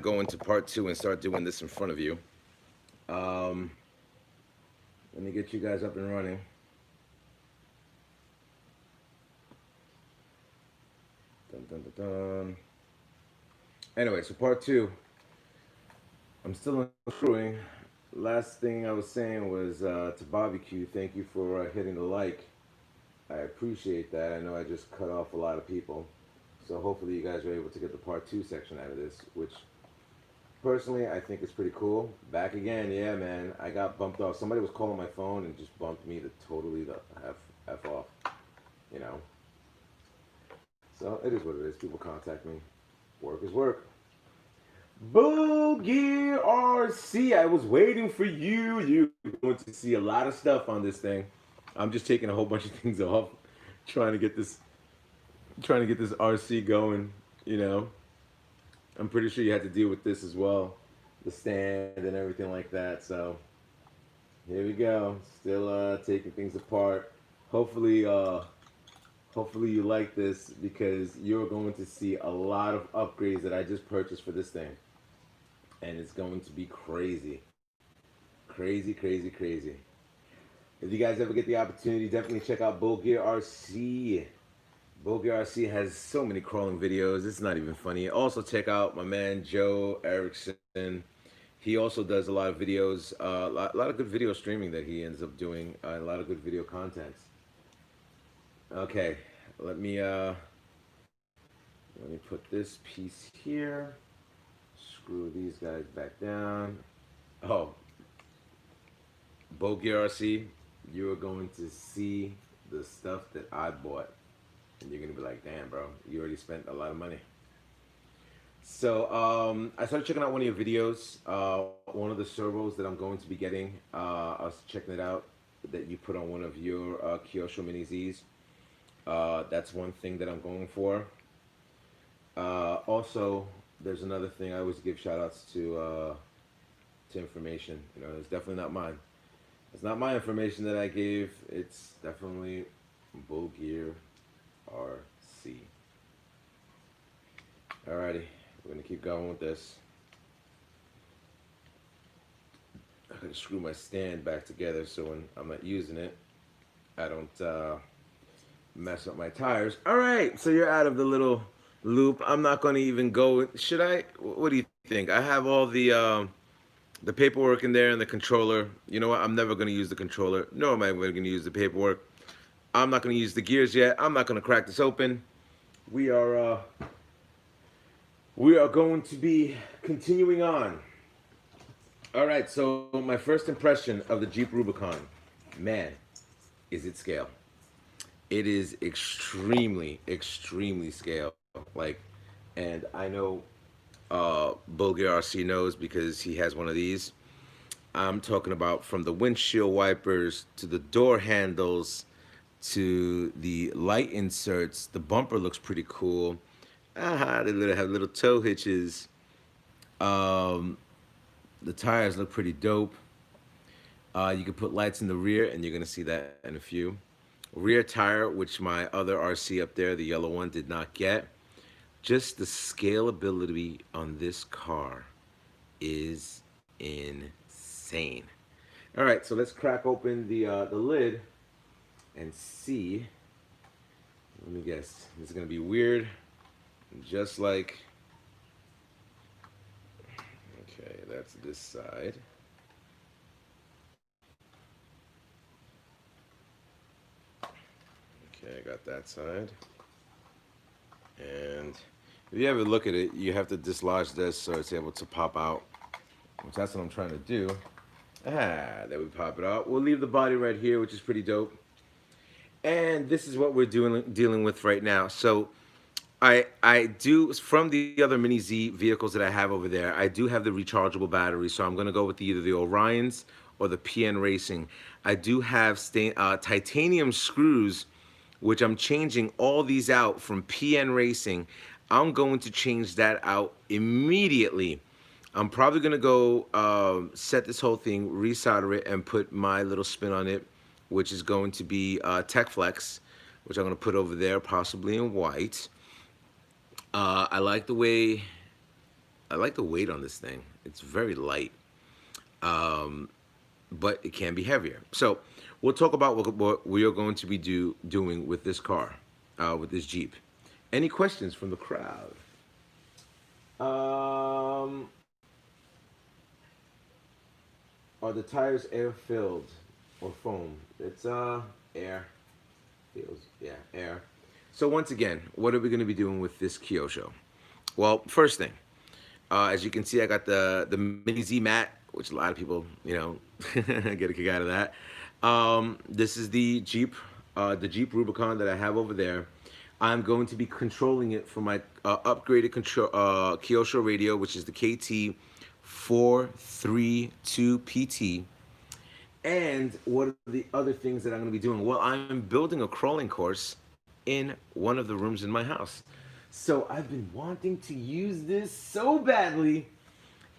go into part 2 and start doing this in front of you. Um, Let me get you guys up and running. Dun, dun, dun, dun. Anyway, so part 2. I'm still screwing. Last thing I was saying was to Barbecue, thank you for hitting the like. I appreciate that. I know I just cut off a lot of people. So hopefully you guys are able to get the part 2 section out of this, which personally I think is pretty cool. Back again, yeah, man. I got bumped off. Somebody was calling my phone and just bumped me to totally the F off, you know. So it is what it is. People contact me. Work is work. Boogie RC, I was waiting for you. You're going to see a lot of stuff on this thing. I'm just taking a whole bunch of things off, trying to get this RC going. You know, I'm pretty sure you had to deal with this as well, the stand and everything like that. So here we go. Still taking things apart. Hopefully, hopefully you like this because you're going to see a lot of upgrades that I just purchased for this thing. And it's going to be crazy. Crazy, crazy, crazy. If you guys ever get the opportunity, definitely check out Bull Gear RC. Bull Gear RC has so many crawling videos. It's not even funny. Also check out my man Joe Erickson. He also does a lot of videos, a lot of good video streaming that he ends up doing, a lot of good video content. Okay, let me put this piece here. Screw these guys back down. Oh, Bogey RC, you are going to see the stuff that I bought. And you're going to be like, damn, bro, you already spent a lot of money. So I started checking out one of your videos. One of the servos that I'm going to be getting. I was checking it out that you put on one of your Kyosho Mini Zs. That's one thing that I'm going for. Also, there's another thing I always give shout outs to information. You know, it's definitely not mine. It's not my information that I gave. It's definitely Bull Gear RC. Alrighty, we're gonna keep going with this. I gotta screw my stand back together so when I'm not using it, I don't mess up my tires. Alright, so you're out of the little loop. I'm not gonna even go. Should I? What do you think? I have all the paperwork in there and the controller. You know what? I'm never going to use the controller. No, am I going to use the paperwork. I'm not going to use the gears yet. I'm not going to crack this open. We are going to be continuing on. All right, so my first impression of the Jeep Rubicon. Man, is it scale. It is extremely, extremely scale. Like, and I know Bulgar RC knows because he has one of these. I'm talking about from the windshield wipers to the door handles to the light inserts. The bumper looks pretty cool. They have little toe hitches. The tires look pretty dope. You can put lights in the rear, and you're gonna see that in a few. Rear tire, which my other RC up there, the yellow one, did not get. Just the scalability on this car is insane. All right, so let's crack open the lid and see. Let me guess. This is gonna be weird, just like. Okay, that's this side. Okay, I got that side. And if you ever look at it, you have to dislodge this so it's able to pop out, which that's what I'm trying to do. There we pop it out. We'll leave the body right here, which is pretty dope. And this is what we're dealing with right now. So I do, from the other Mini Z vehicles that I have over there, I do have the rechargeable battery. So I'm going to go with either the Orions or the PN Racing. I do have titanium screws, which I'm changing all these out from PN Racing. I'm going to change that out immediately. I'm probably going to go set this whole thing, resolder it, and put my little spin on it, which is going to be Tech Flex, which I'm going to put over there, possibly in white. I like the way I like the weight on this thing. It's very light, but it can be heavier. So we'll talk about what we are going to be doing with this car, with this Jeep. Any questions from the crowd? Are the tires air filled or foam? It's air. Feels, yeah, air. So once again, what are we going to be doing with this Kyosho? Well, first thing, as you can see, I got the Mini Z mat, which a lot of people, get a kick out of that. This is the Jeep Rubicon that I have over there. I'm going to be controlling it from my upgraded Kyosho radio, which is the KT 432 PT. And what are the other things that I'm going to be doing? Well, I'm building a crawling course in one of the rooms in my house. So I've been wanting to use this so badly.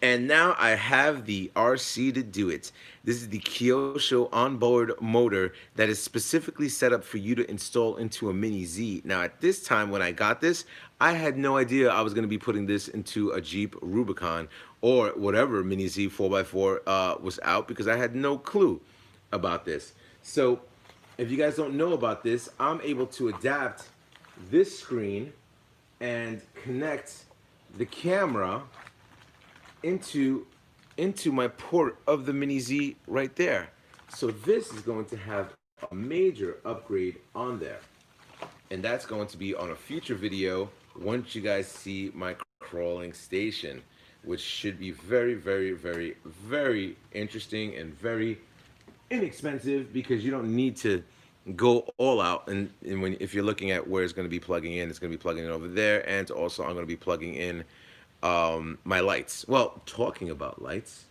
And now I have the RC to do it. This is the Kyosho onboard motor that is specifically set up for you to install into a Mini Z. Now at this time when I got this, I had no idea I was going to be putting this into a Jeep Rubicon or whatever Mini Z 4x4 was out, because I had no clue about this. So if you guys don't know about this, I'm able to adapt this screen and connect the camera into my port of the Mini Z right there. So this is going to have a major upgrade on there. And that's going to be on a future video once you guys see my crawling station, which should be very, very, very, very interesting and very inexpensive, because you don't need to go all out. And if you're looking at where it's going to be plugging in, it's going to be plugging in over there. And also I'm going to be plugging in my lights. Well, talking about lights,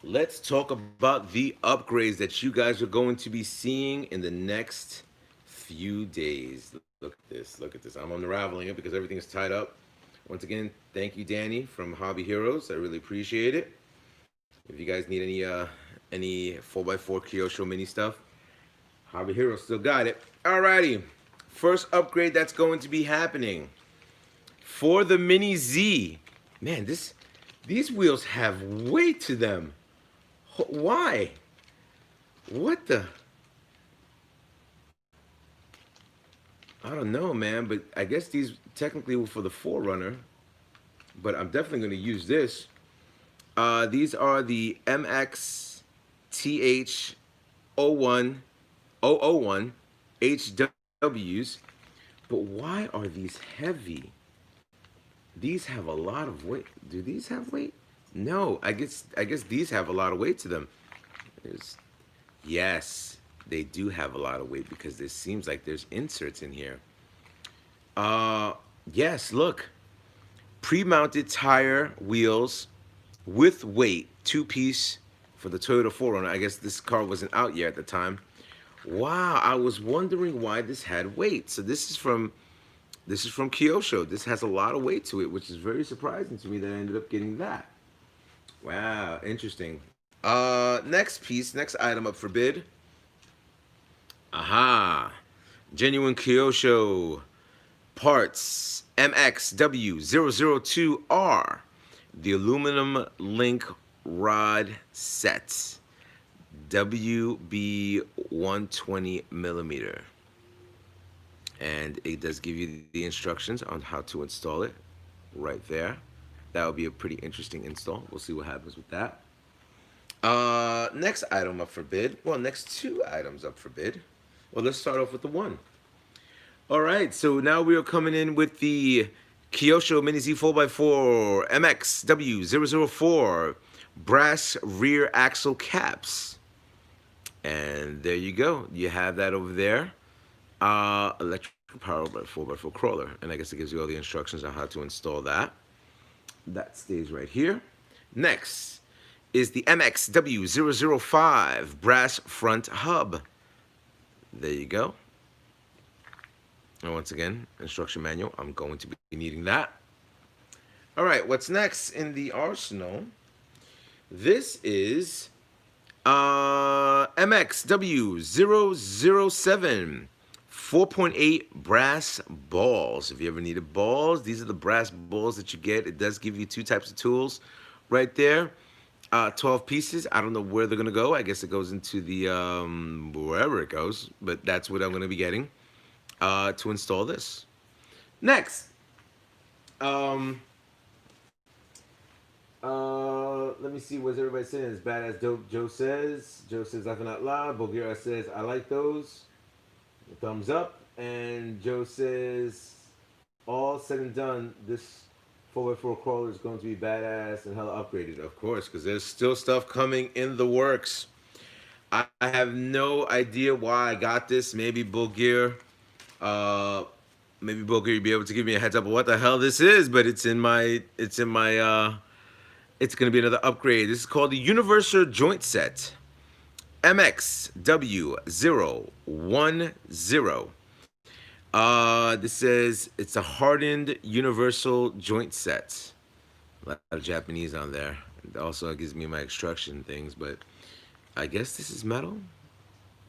let's talk about the upgrades that you guys are going to be seeing in the next few days. Look at this. I'm unraveling it because everything is tied up. Once again, thank you, Danny from Hobby Heroes. I really appreciate it. If you guys need any 4x4 Kyosho mini stuff, Hobby Heroes still got it. Alrighty, first upgrade that's going to be happening for the Mini Z. Man, these wheels have weight to them. Why? What the? I don't know, man, but I guess these technically were for the 4Runner, but I'm definitely going to use this. These are the MXTH01 HWs, but why are these heavy? These have a lot of weight. Do these have weight? No, I guess these have a lot of weight to them. Yes, they do have a lot of weight because it seems like there's inserts in here. Yes, look. Pre-mounted tire wheels with weight, 2-piece for the Toyota 4Runner. I guess this car wasn't out yet at the time. Wow, I was wondering why this had weight. So this is from Kyosho. This has a lot of weight to it, which is very surprising to me that I ended up getting that. Wow, interesting. Next item up for bid. Aha. Genuine Kyosho parts MXW002R. The aluminum link rod set. WB 120 millimeter. And it does give you the instructions on how to install it right there. That would be a pretty interesting install. We'll see what happens with that. Next item up for bid. Well, next two items up for bid. Well, let's start off with the one. All right, so now we are coming in with the Kyosho Mini Z 4x4 MXW004 brass rear axle caps. And there you go. You have that over there. Electric power by 4x4 crawler. And I guess it gives you all the instructions on how to install that. That stays right here. Next is the MXW005 brass front hub. There you go. And once again, instruction manual. I'm going to be needing that. All right, what's next in the arsenal? This is MXW007 4.8 brass balls. If you ever needed balls, these are the brass balls that you get. It does give you two types of tools right there. 12 pieces. I don't know where they're going to go. I guess it goes into the, wherever it goes. But that's what I'm going to be getting to install this. Next. Let me see what everybody saying. It's badass dope. Joe says, laughing out loud. Bulgaria says, I like those. Thumbs up. And Joe says, all said and done, this 4x4 crawler is going to be badass and hella upgraded. Of course, because there's still stuff coming in the works. I have no idea why I got this. Maybe Bulgaria, you'd be able to give me a heads up of what the hell this is, but it's going to be another upgrade. This is called the Universal Joint Set. MXW010. This says it's a hardened universal joint set. A lot of Japanese on there. It also gives me my extruction things, but I guess this is metal.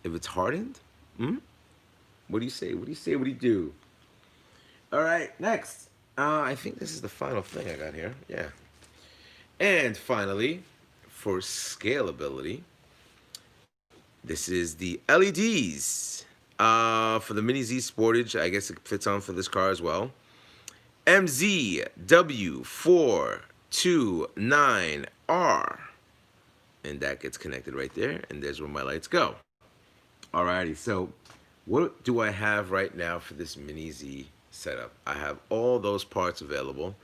If it's hardened, what do you say? What do you say? What do you do? All right, next. I think this is the final thing I got here. Yeah. And finally, for scalability, this is the LEDs for the Mini Z Sportage. I guess it fits on for this car as well. MZW429R. And that gets connected right there. And there's where my lights go. Alrighty, so what do I have right now for this Mini Z setup? I have all those parts available.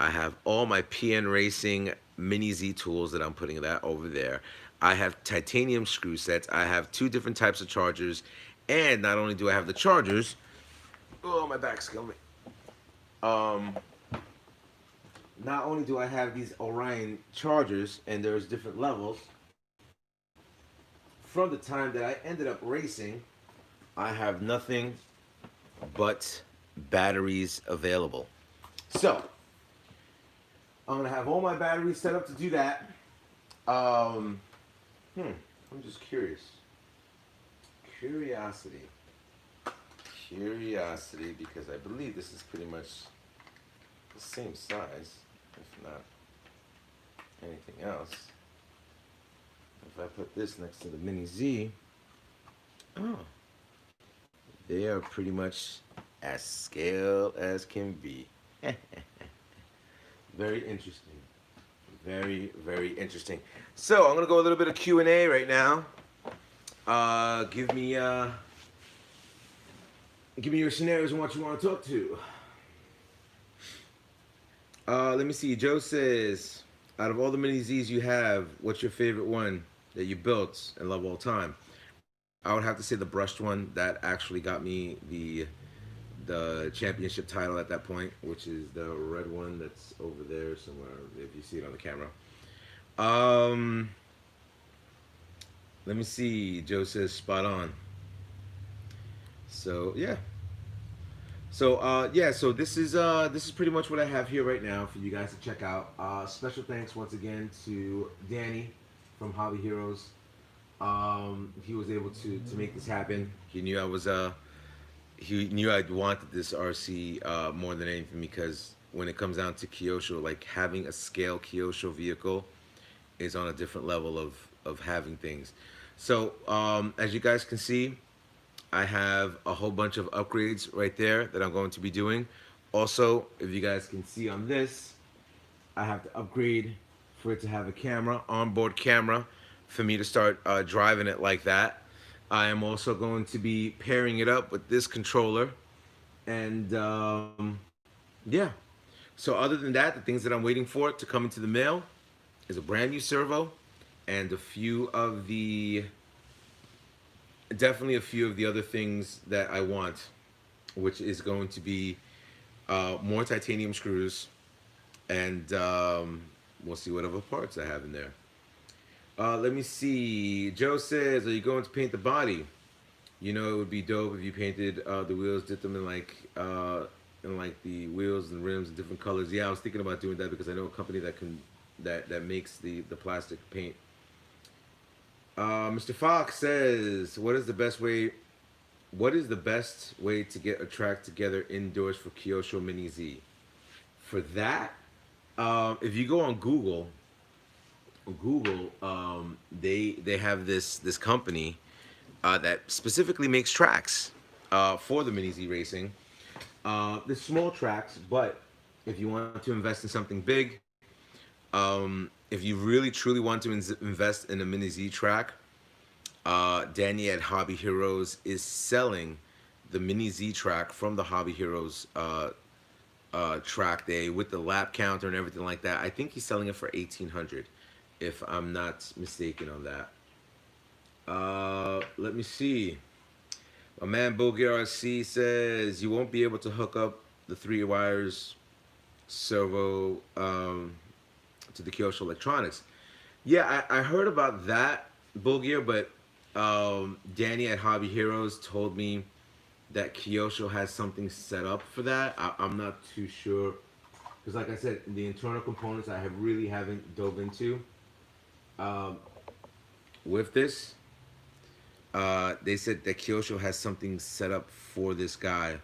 I have all my PN Racing Mini Z tools that I'm putting that over there. I have titanium screw sets. I have two different types of chargers. And not only do I have the chargers, oh, my back's killing me. Not only do I have these Orion chargers, and there's different levels, from the time that I ended up racing, I have nothing but batteries available. So, I'm going to have all my batteries set up to do that. I'm just curious. Curiosity, because I believe this is pretty much the same size, if not anything else. If I put this next to the Mini Z, oh, they are pretty much as scale as can be. Very interesting. Very, very interesting. So I'm gonna go a little bit of Q&A right now. Give me your scenarios and what you want to talk to. Let me see. Joe says, out of all the Mini Zs you have, what's your favorite one that you built and love all time? I would have to say the brushed one that actually got me the championship title at that point, which is the red one that's over there somewhere, if you see it on the camera. Let me see. Joe says spot on. So yeah. So so this is pretty much what I have here right now for you guys to check out. Special thanks once again to Danny from Hobby Heroes. He was able to make this happen. He knew I was he knew I wanted this RC more than anything, because when it comes down to Kyosho, like having a scale Kyosho vehicle is on a different level of having things. So as you guys can see, I have a whole bunch of upgrades right there that I'm going to be doing. Also, if you guys can see on this, I have to upgrade for it to have a camera, onboard camera, for me to start driving it like that. I am also going to be pairing it up with this controller. And yeah. So other than that, the things that I'm waiting for to come into the mail is a brand new servo and definitely a few of the other things that I want, which is going to be more titanium screws, and we'll see what other parts I have in there. Let me see. Joe says, are you going to paint the body? You know, it would be dope if you painted the wheels, did them in like the wheels and rims in different colors. Yeah, I was thinking about doing that because I know a company that makes the plastic paint. Mr. Fox says, what is the best way what is the best way to get a track together indoors for Kyosho Mini Z? For that, if you go on Google, they have this company that specifically makes tracks for the Mini Z racing. The small tracks, but if you want to invest in something big, if you really truly want to invest in a Mini Z track, Danny at Hobby Heroes is selling the Mini Z track from the Hobby Heroes track day with the lap counter and everything like that. I think he's selling it for 1,800, if I'm not mistaken on that. Let me see. My man Bulgar RC says you won't be able to hook up the 3 wires servo to the Kyosho electronics. Yeah, I heard about that, Bulgar, but Danny at Hobby Heroes told me that Kyosho has something set up for that. I'm not too sure because, like I said, the internal components I have really haven't dove into um, with this. They said that Kyosho has something set up for this guy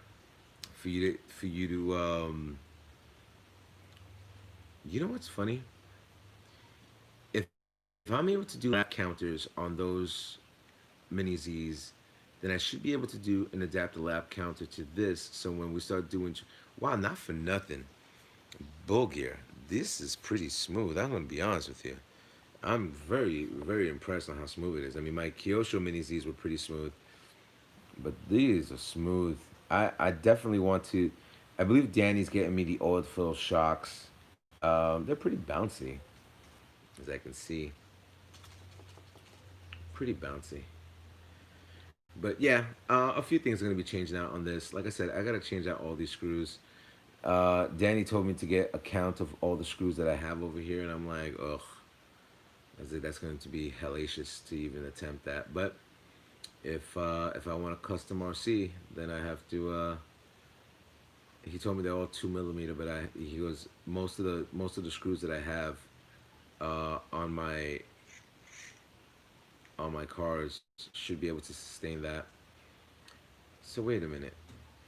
for you to. You know what's funny? If I'm able to do lap counters on those mini Z's, then I should be able to do an adapter lap counter to this. So when we start doing, wow, not for nothing, Bulgar, this is pretty smooth. I'm gonna be honest with you. I'm very impressed on how smooth it is. I mean, my Kyosho mini Z's were pretty smooth, but these are smooth. I definitely want to. I believe Danny's getting me the oil fill shocks. They're pretty bouncy, as I can see. Pretty bouncy. But yeah, a few things are gonna be changing out on this. Like I said, I gotta change out all these screws. Danny told me to get a count of all the screws that I have over here, and I'm like, ugh, that's going to be hellacious to even attempt that. But if I want a custom RC, then I have to. He told me they're all 2 millimeter, but he goes most of the screws that I have on my cars should be able to sustain that. So wait a minute.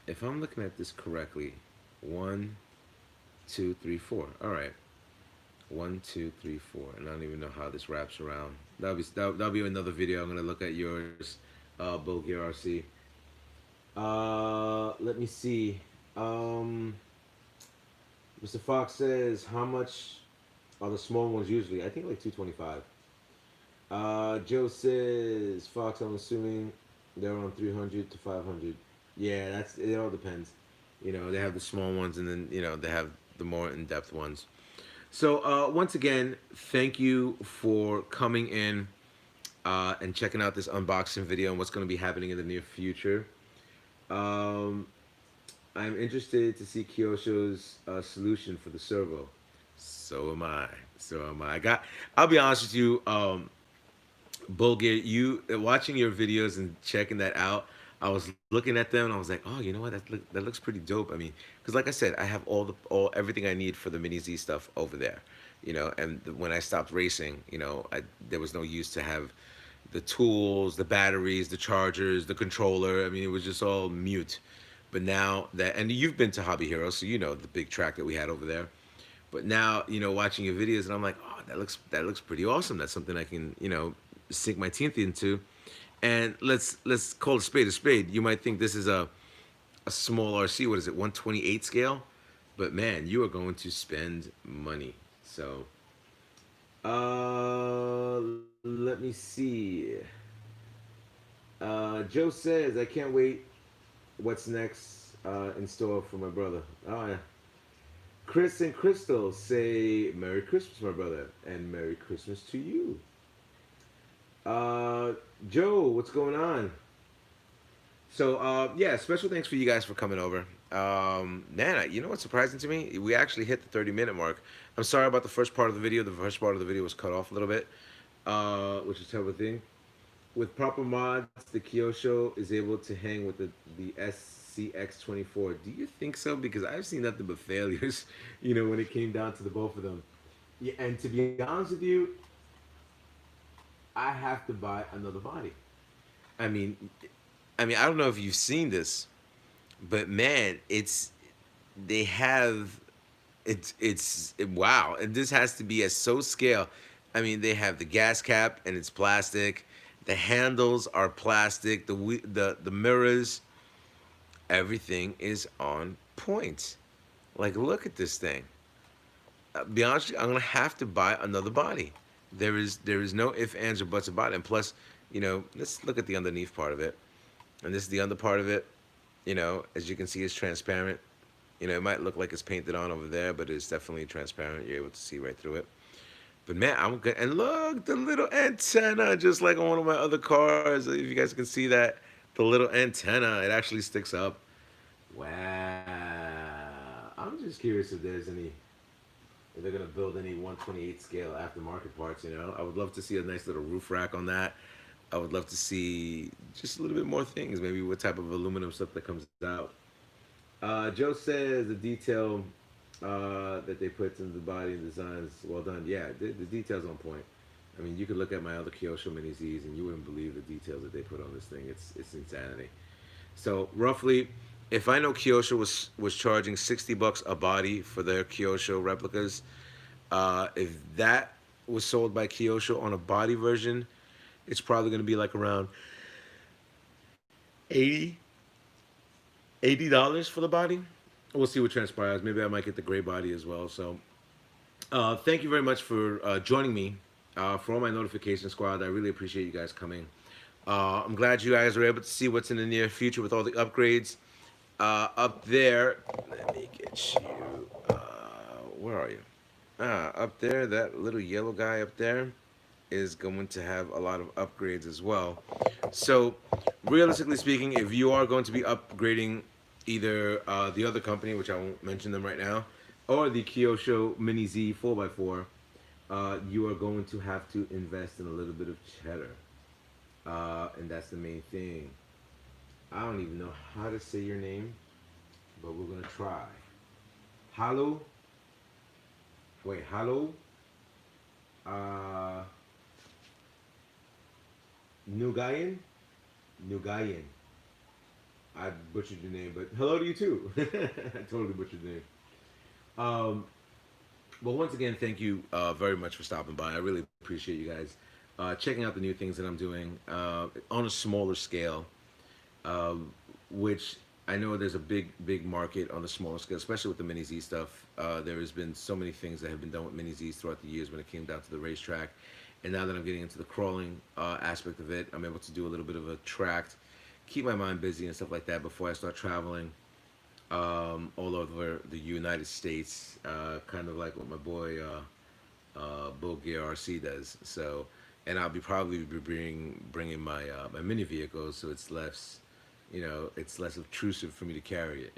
If I'm looking at this correctly, one, two, three, four. All right, 1, 2, 3, 4, and I don't even know how this wraps around. That'll be another video. I'm gonna look at yours, Bulgar RC. Let me see. Um, Mr. Fox says, how much are the small ones usually? I think like 225. Joe says, Fox, I'm assuming they're on 300 to 500. Yeah, it all depends. They have the small ones, and then they have the more in-depth ones. So once again, thank you for coming in and checking out this unboxing video and what's going to be happening in the near future. Um, I'm interested to see Kyosho's solution for the servo. So am I. So am I. I'll be honest with you, Bulgar, you watching your videos and checking that out. I was looking at them and I was like, oh, you know what? That looks pretty dope. I mean, because like I said, I have all everything I need for the Mini Z stuff over there, And when I stopped racing, there was no use to have the tools, the batteries, the chargers, the controller. I mean, it was just all mute. But now that, and you've been to Hobby Hero, so you know the big track that we had over there. But now, watching your videos, and I'm like, oh, that looks pretty awesome. That's something I can, sink my teeth into. And let's call a spade a spade. You might think this is a small RC. What is it, 128 scale? But man, you are going to spend money. So, let me see. Joe says, I can't wait. What's next in store for my brother? Oh yeah. Chris and Crystal say, Merry Christmas, my brother, and Merry Christmas to you. Joe, what's going on? So, yeah, special thanks for you guys for coming over. Man, you know what's surprising to me? We actually hit the 30-minute mark. I'm sorry about the first part of the video. The first part of the video was cut off a little bit, which is a terrible thing. With proper mods, the Kyosho is able to hang with the SCX24. Do you think so? Because I've seen nothing but failures, when it came down to the both of them. Yeah, and to be honest with you, I have to buy another body. I mean, I mean, I don't know if you've seen this, but man, they have wow, and this has to be at so scale. I mean, they have the gas cap and it's plastic. The handles are plastic. The mirrors, everything is on point. Like, look at this thing. Be honest, with you, I'm gonna have to buy another body. There is no ifs, ands, or buts about it. And plus, let's look at the underneath part of it. And this is the under part of it. As you can see, it's transparent. It might look like it's painted on over there, but it's definitely transparent. You're able to see right through it. But man, I'm good. And look, the little antenna, just like on one of my other cars. If you guys can see that, the little antenna, it actually sticks up. Wow. I'm just curious if they're gonna build any 128 scale aftermarket parts. I would love to see a nice little roof rack on that. I would love to see just a little bit more things. Maybe what type of aluminum stuff that comes out. Joe says the detail that they put into the body and designs well done. Yeah, the details on point. I mean, you could look at my other Kyosho Mini Z's and you wouldn't believe the details that they put on this thing. It's insanity. So roughly, if I know Kyosho was charging $60 a body for their Kyosho replicas, if that was sold by Kyosho on a body version, it's probably going to be like around 80 $80 for the body. We'll see what transpires. Maybe I might get the gray body as well. So, thank you very much for joining me for all my notification squad. I really appreciate you guys coming. I'm glad you guys are able to see what's in the near future with all the upgrades. Up there, let me get you. Where are you? Up there, that little yellow guy up there is going to have a lot of upgrades as well. So, realistically speaking, if you are going to be upgrading either the other company, which I won't mention them right now, or the Kyosho Mini Z 4x4, you are going to have to invest in a little bit of cheddar. And that's the main thing. I don't even know how to say your name, but we're going to try. Hello? Wait, hello? Uh, Nugayan? Nugayan. I butchered your name, but hello to you too. I totally butchered your name. Um, well, once again, thank you very much for stopping by. I really appreciate you guys checking out the new things that I'm doing on a smaller scale, which I know there's a big market on the smaller scale, especially with the Mini Z stuff. There has been so many things that have been done with Mini Zs throughout the years when it came down to the racetrack. And now that I'm getting into the crawling aspect of it, I'm able to do a little bit of a tracked, keep my mind busy and stuff like that before I start traveling all over the United States, kind of like what my boy Bill Gear RC does. So, and I'll be probably be bringing my my mini vehicles, so it's less obtrusive for me to carry it.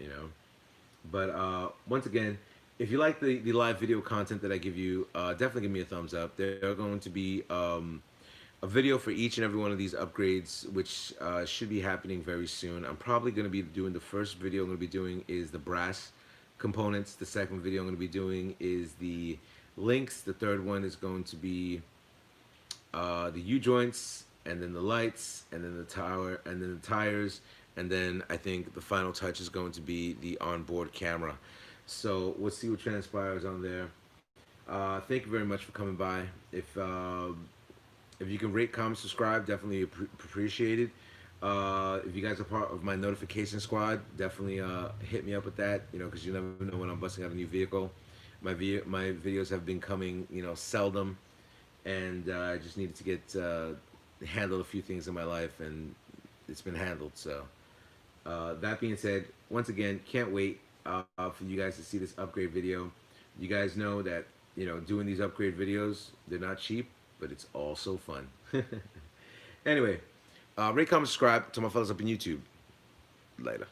But once again, if you like the live video content that I give you, definitely give me a thumbs up. There are going to be a video for each and every one of these upgrades, which should be happening very soon. I'm probably going to be doing the first video I'm going to be doing is the brass components. The second video I'm going to be doing is the links. The third one is going to be the U-joints, and then the lights, and then the tower, and then the tires, and then I think the final touch is going to be the onboard camera. So we'll see what transpires on there. Thank you very much for coming by. If you can rate, comment, subscribe, definitely appreciate it. If you guys are part of my notification squad, definitely hit me up with that, because you never know when I'm busting out a new vehicle. My videos have been coming, seldom, and I just needed to get handle a few things in my life, and it's been handled. So that being said, once again, can't wait for you guys to see this upgrade video. You guys know that doing these upgrade videos, they're not cheap, but it's also fun. Anyway, rate, comment, subscribe to my fellas up in YouTube. Later.